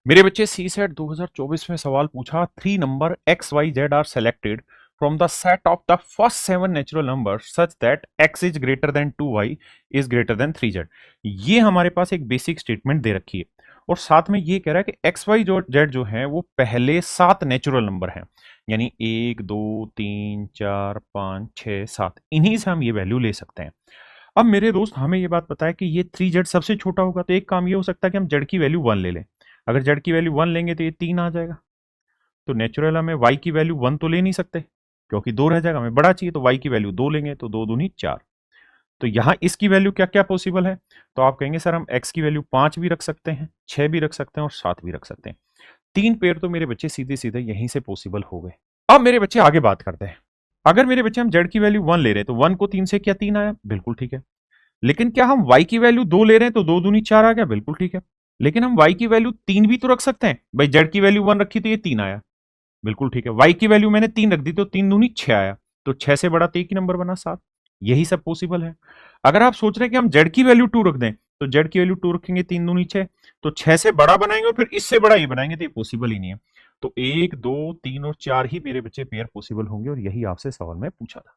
मेरे बच्चे सी सेट 2024 में सवाल पूछा, three number x y z are selected from the set of the first seven natural number such that x is greater than two y is greater than three z. ये हमारे पास एक basic statement दे रखी है और साथ में ये कह रहा है कि एक्स वाई जो जेड जो है वो पहले सात नेचुरल नंबर हैं, यानी एक दो तीन चार पाँच छः सात, इन्हीं से हम ये वैल्यू ले सकते हैं। अब मेरे दोस्त हमें ये बात पता है कि ये थ्री जेड सबसे छोटा होगा, तो एक काम ये हो सकता है कि हम जेड की वैल्यू वन ले लें। अगर जेड की वैल्यू वन लेंगे तो ये तीन आ जाएगा। तो नेचुरल हमें वाई की वैल्यू वन तो ले नहीं सकते क्योंकि दो रह जाएगा, हमें बड़ा चाहिए, तो वाई की वैल्यू दो लेंगे तो दो दूनी चार। तो यहां इसकी वैल्यू क्या क्या पॉसिबल है, तो आप कहेंगे सर हम एक्स की वैल्यू पांच भी रख सकते हैं, छह भी रख सकते हैं और सात भी रख सकते हैं। तीन पेयर तो मेरे बच्चे सीधे सीधे यहीं से पॉसिबल हो गए। अब मेरे बच्चे आगे बात करते हैं। अगर मेरे बच्चे हम जेड की वैल्यू वन ले रहे हैं तो वन को तीन से क्या तीन आया, बिल्कुल ठीक है। लेकिन क्या हम y की वैल्यू दो ले रहे हैं तो दो दूनी चार आ गया, बिल्कुल ठीक है। लेकिन हम y की वैल्यू तीन भी तो रख सकते हैं भाई, z की वैल्यू वन रखी तो ये तीन आया, बिल्कुल ठीक है। y की वैल्यू मैंने तीन रख दी तो तीन दूनी छह आया, तो छह से बड़ा तो एक ही नंबर बना सात। यही सब पॉसिबल है। अगर आप सोच रहे हैं कि हम z की वैल्यू टू रख दें तो z की वैल्यू टू रखेंगे तीन दूनी छह, तो छह से बड़ा बनाएंगे और फिर इससे बड़ा ये बनाएंगे, तो ये पॉसिबल ही नहीं है। तो एक दो तीन और चार ही मेरे बच्चे पेयर पॉसिबल होंगे और यही आपसे सवाल में पूछा था।